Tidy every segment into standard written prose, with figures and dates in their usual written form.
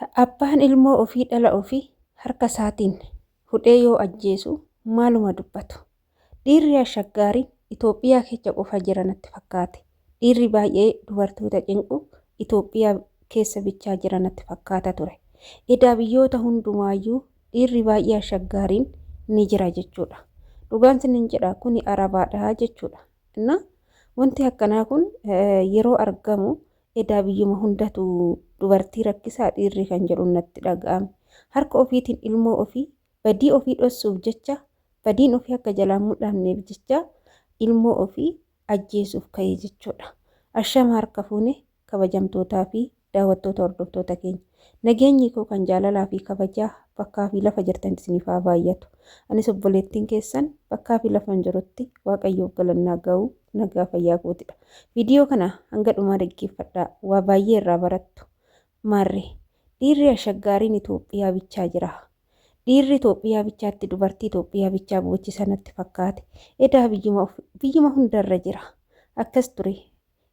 Abbaan ilmoo ofii dhala ofii harka isaatiin hudhee yoo ajjeesu maaluma dubbatu. Dhiirri ashaggaariin Itoophiyaa keessa qofa jira natti fakkaate. Dhiirri baay'ee dubartoota cinqu Itoophiyaa keessa bichaa jira natti fakkaata ture. Edaa biyyoota hundumaayyuu dhiirri baay'ee ashaggaariin ni jira jechuudha. Dhugaan sinin jedha kuni arabaadha jechuudha. Inna wanti akkanaa kun yeroo argamu edaa biyyuma hundatu dubartii rakkisaa dhiirri kan jedhu natti dhaga'ame. Harka ofiitiin ilmoo ofii badii ofii dhossuuf jecha badiin ofii akka jalaan mul'anneef jecha ilmoo ofii ajjeesuuf ka'ee jechuudha. Ashama harka fuune kabajamtootaa fi daawwattoota hordoftoota keenya. Nageenyi koo kan jaalalaa fi kabajaa bakkaa fi lafa jirtan isiniif haa baay'atu. Anis obboleettiin keessan bakkaa fi lafan jirutti Waaqayyoof galannaa ga'u nagaa fayyaa kootidha. Viidiyoo kana hanga dhumaa dhaggeeffadhaa waa baay'ee irraa barattu. Maarree dhiirri ashaggaariin Itoophiyaa bichaa jira. Dhiirri Itoophiyaa bichaatti dubartii Itoophiyaa bichaa boochisa natti fakkaate. Edaa biyyuma hundarra jira. Akkas ture.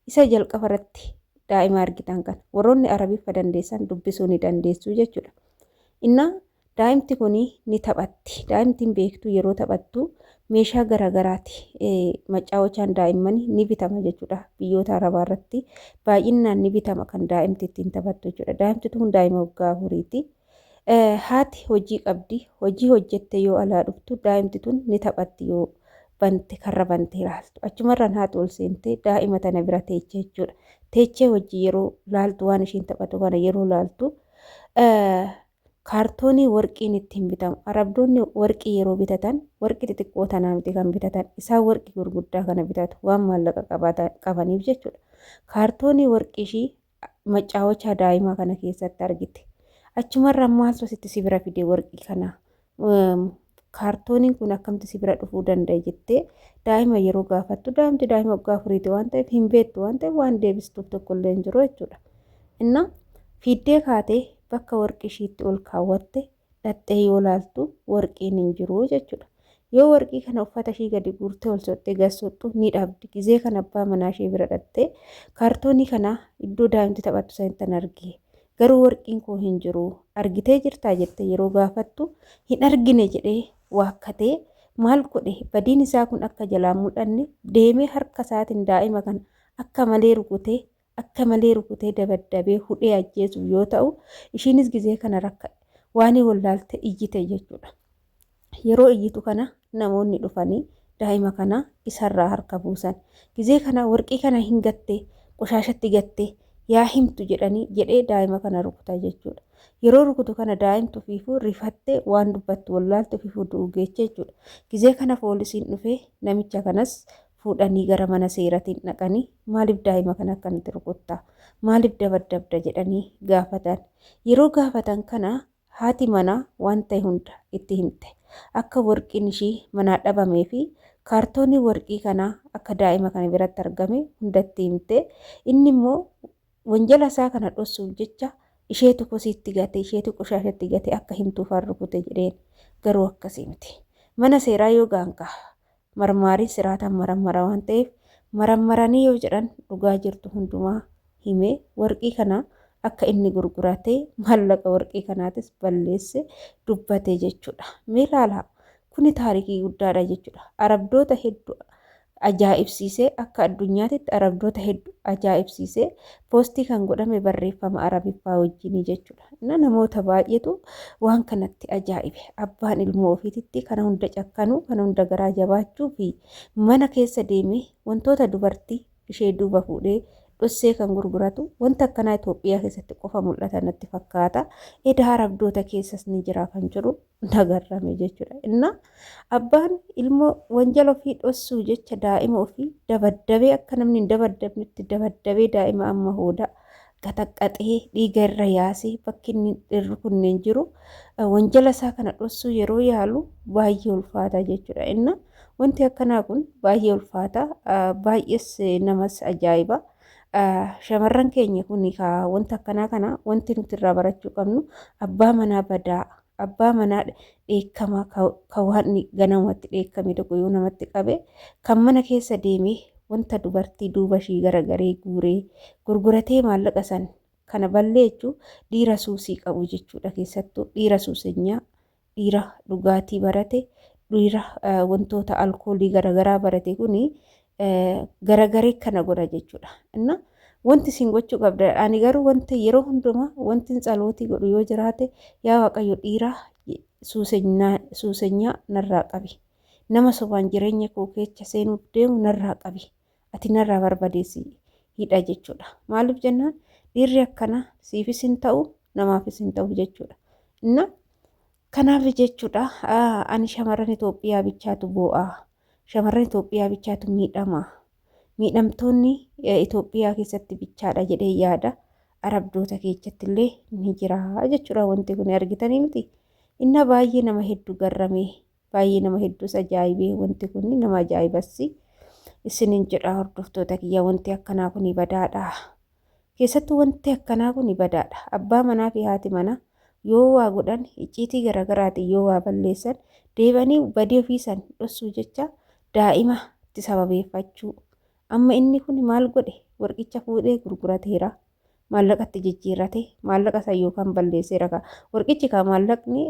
Isa jalqaba irratti daa'ima argitan kan warroonni Arabiffa dandeessan dubbisuu ni dandeessu jechuudha. Inna daa'imti kuni ni taphatti. Daa'imtiin beektuu yeroo taphattu meeshaa garagaraati. Macaawochaan daa'immanii ni bitama jechuudha. Biyyoota Arabaa irratti baay'inaan ni bitama kan daa'imti ittiin taphattu jechuudha. Daa'imti kun daa'ima waggaa afuriiti. Haati hojii qabdi. Hojii hojjette yoo alaa dhuftu daa'imti tun ni taphatti yoo bante karra bantee laaltu. Achumarraan haati ol seentee daa'ima tana bira teechee jechuudha. Teechee hojii yeroo laaltu waan ishiin taphatu kana yeroo laaltu kaartoonii warqiin ittiin bitamu. Arabdoonni warqii yeroo bitatan warqii xixiqqoo tanaa miti kan bitatan. Isaan warqii gurguddaa kana bitatu waan maallaqa qabaniif jechuudha. Kaartoonii warqii ishii macaawochaa daa'imaa kana keessatti argite. Achumarraan maaltu asitti si bira fide warqii kana? Kaartooniin kun akkamti si bira dhufuu danda'a jettee daa'ima yeroo gaafattu daa'imti daa'ima waggaa afuriiti waan ta'eef hin beektu waan ta'eef waan deebistuuf tokkollee hin jiru jechuudha. Inna fiiddee kaatee bakka warqii ishiitti ol kaawwatte dhattee yoo laaltu warqiin hin jiru jechuudha. Yoo warqii kana uffata ishii gadi guurtee ol sottee gasottu ni dhabdi. Gizee kan abbaa manaa ishee bira dhattee kaartoonii kana iddoo daa'imti taphattu sanatti argee garuu warqiin koo hin jiru argitee jirtaa jettee yeroo gaafattu hin argine jedhee waakkatee maal godhe badiin isaa kun akka jalaan mul'anne deemee harka isaatiin daa'ima kana akka malee rukutee dabaddabee hudhee ajjeesuuf yoo ta'u ishiinis gizee kana rakkate waan wallaalte iyyite jechuudha. Yeroo iyyitu kana namoonni dhufanii daa'ima kana isarraa harka buusan. Gizee kana warqii kana hin gattee qoshaashatti gattee yaa himtu jedhee daa'ima kana rukuta jechuudha. Yeroo rukutu kana daa'imtu fiifuu rifattee waan dubbattu wallaaltu fiifuu duugeecha jechuudha. Gizee kana poolisiin dhufee namicha kanas fuudhanii gara mana seeratiin dhaqanii maaliif daa'ima kana akkanatti rukuttaa? Maaliif dabaddabda jedhanii gaafatan. Yeroo gaafatan kana haati manaa waan ta'e hunda itti himte. Akka warqiin ishii manaa dhabamee fi kaartoonii warqii kanaa akka daa'ima kana biratti argame hundatti himte. Inni immoo wanjala isaa kana dhossuuf jecha isheetu kosiitti gate isheetu qoshaashatti gate akka himtuuf rukute jedheen garuu akkasii miti. Mana seeraa yoo gaanka marmaarii siraatan marammara waan ta'eef marammaranii yoo jedhan dhugaa jirtu hundumaa himee warqii kana akka inni gurguratee maallaqa warqii kanaatis balleesse dubbate jechuudha. Mee ilaalaa kuni taarikii guddaadha jechuudha. Arabdoota hedduu ajaa'ibsiisee akka addunyaatitti arabdoota hedduu ajaa'ibsiisee poostii kan godhame barreeffama arabiffaa wajjinii jechuudha. Namoota baay'eetu waan kanatti ajaa'ibe. Abbaan ilmoo ofiititti kana hunda cakkanuu kana hunda garaa jabaachuu fi mana keessa deemee wantoota dubartii ishee duuba fuudhee dhossee kan gurguratu wanta akkanaa Itoophiyaa keessatti qofa mul'ata natti fakkaata. Edaa arabdoota keessas ni jira kan jiru nagarrame jechuudha. Inna abbaan ilmoo wanjala ofii dhossuu jecha daa'ima ofii dabaddabee akka namni hin dabaddabnetti dabaddabee daa'ima amma hooda qaxaqqaxee dhiiga irra yaasee bakki inni irra kunneen jiru wanjala isaa kana dhossuu yeroo yaalu baay'ee ulfaata jechuudha. Inna wanti akkanaa kun baay'ee ulfaata baay'ees namas ajaa'iba. Shamarran keenya kun wanta akkanaa kana wanti nuti irraa barachuu qabnu abbaa manaa badaa abbaa manaa dheekkamaa kan waan ganamatti dheekkame tokko yoo namatti qabe kan mana keessa deemee wanta dubartii duuba ishii garagaree guuree gurguratee maallaqa san kana balleechuu dhiira suusii qabu jechuudha. Keessattuu dhiira suusenyaa, dhiira dhugaatii barate, dhiira wantoota alkoolii garaagaraa barate kuni garagaree kana godha jechuudha. Inna wanti isin gochuu qabda. Ani garuu wanti yeroo hundumaa wanti tsalootii godhu yoo jiraate yaa Waaqayyo dhiira suusenyaa narraa qabi. Nama sobaan jireenya koo keessa seenuuf deemu narraa qabi. Ati narraa barbadeessi hidha jechuudha. Maaliif jennaan dhiirri akkana siifis hin ta'u namaafis hin ta'u jechuudha. Inna kanaaf jechuudha ani shamarran Itoophiyaa bichaatu boo'aa. Shamarran Itoophiyaa bichaatu miidhamaa. Miidhamtoonni Itoophiyaa keessatti bichaadha jedhee yaada. Arabdoota keessatti illee ni jira jechuudha. Wanti kun argitanii miti. Inna baay'ee nama hedduu garramee, baay'ee nama hedduu ajaa'ibee wanti kun nama ajaa'ibassi. Isinin jedha hordoftoota kiyya wanti akkanaa kun badaadha. Keessattuu wanti akkanaa kun badaadha. Abbaa manaa fi haati manaa yoo waa godhan icciitii garaagaraatiin yoo waa balleessan deebanii badii ofiisan dhossuu jecha daa'ima itti sababeeffachuu. Amma inni kun maal godhe warqicha fuudhee gurgurateera. Maallaqatti jijjiirrate maallaqa isaa yookaan balleesseera. Warqichi kan maallaqni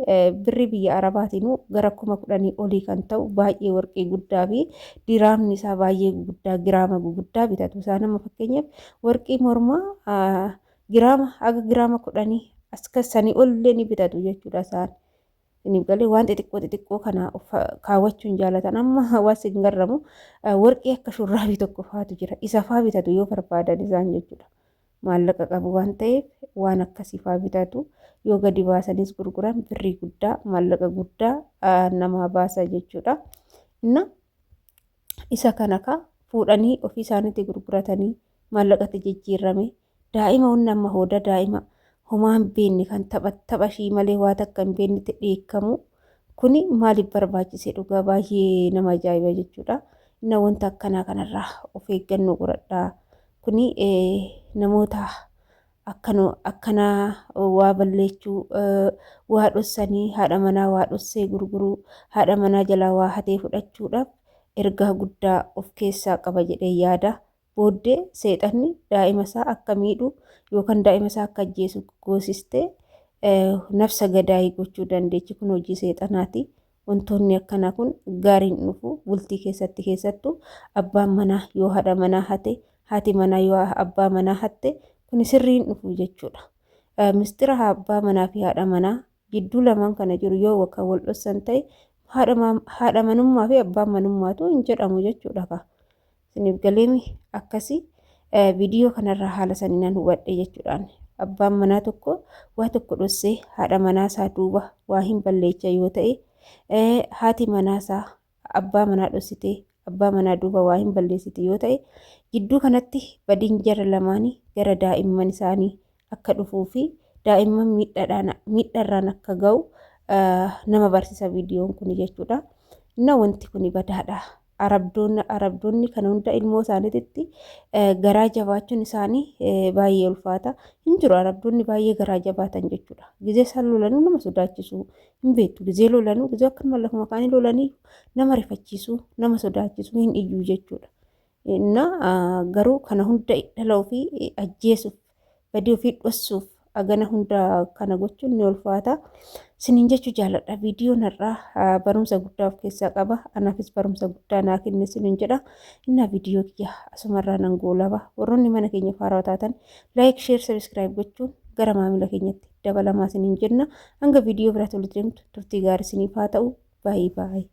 birri biyya Arabaatiin gara 10,000 olii kan ta'u baay'ee warqii guddaa fi diraamni isaa baay'ee guddaa giraama guddaa bitatu. Isaan amma fakkeenyaaf warqii mormaa giraama haga giraama 10 akkasanii ollee ni bitatu jechuudha. Isaan inni galee waan xixiqqoo kana kaawwachuun jaalatan. Amma hawaasni hin garramu warqii akka shurraabii tokko faatu jira. Isa faa bitatu yoo barbaadan isaan jechuudha. Maallaqa qabu waan ta'eef waan akkasii faa bitatu yoo gadi baasanis gurguran birrii guddaa maallaqa guddaa nama baasa jechuudha. Inna isa kana ka fuudhanii ofii isaaniitti gurguratanii maallaqatti jijjiirrame daa'ima hunna amma hooda daa'ima homaan beenne kan taphashii malee waa takka hin beennetti dheekkamu kuni maaliif barbaachise dhugaa baay'ee nama ajaa'iba jechuudha. Inna wanta akkanaa kanarraa of eeggannoo godhadhaa. Kuni namoota akkanaa waa balleechuu waa dhossanii haadha manaa waa dhossee gurguruu haadha manaa jalaa waa hatee fudhachuudhaaf ergaa guddaa of keessaa qaba jedhee yaada. Booddee seexanni daa'ima isaa akka miidhu yookaan daa'ima isaa akka ajjeesu goosistee nafsa gadaayii gochuu dandeechi. Kun hojii seexanaati. Wantoonni akkanaa kun gaariin dhufu bultii keessattuu abbaan manaa yoo haadha manaa hate haati manaa yoo abbaa manaa hatte kun sirriin dhufu jechuudha. Mistira abbaa manaa fi haadha manaa gidduu lamaan kana jiru yoo wakka wal dhossan ta'e haadha manummaa fi abbaan manummaatu hin jedhamu jechuudha. Isiniif galeemi akkasii viidiyoo kanarraa haala saniinaan hubadhe jechuudhaan. Abbaan manaa tokko waa tokko dhossee haadha manaa isaa duuba waa hin balleecha yoo ta'e haati manaa isaa abbaa manaa dhossitee abbaa manaa duuba waa hin balleessite yoo ta'e gidduu kanatti badiin jara lamaanii gara daa'imman isaanii akka dhufuu fi daa'imman miidharraan akka ga'u nama barsiisa viidiyoon kun jechuudha. Inna wanti kun badaadha. Arabdoonni kana hunda ilmoo isaaniitti garaa jabaachuun isaanii baay'ee ulfaata. Hin jiru arabdoonni baay'ee garaa jabaatan jechuudha. Gizee isaan lolanuu nama sodaachisu hin beektu. Gizee lolanuu gizee akkanuma lafuma kaanii lolanii nama rifachiisu nama sodaachisu hin iyyuu jechuudha. Inna garuu kana hunda dhala ofii ajjeesuuf badii ofii dhossuuf agana hunda kana gochuun ni ulfaata. Sinin jechuu jaaladha. Viidiyoon irraa barumsa guddaa of keessaa qaba. Anaafis barumsa guddaa naa kenne sinin jedha. Inna viidiyoo kiyya asumarraa nan goolaba. Warroonni mana keenya faaraa taatan laayik, sheer, sabiskiraayib gochuun gara maamila keenyatti dabalamaa sinin jenna. Hanga viidiyoo biraatti walitti deemtu turtii gaarii siniif haa ta'u. Baay'ee.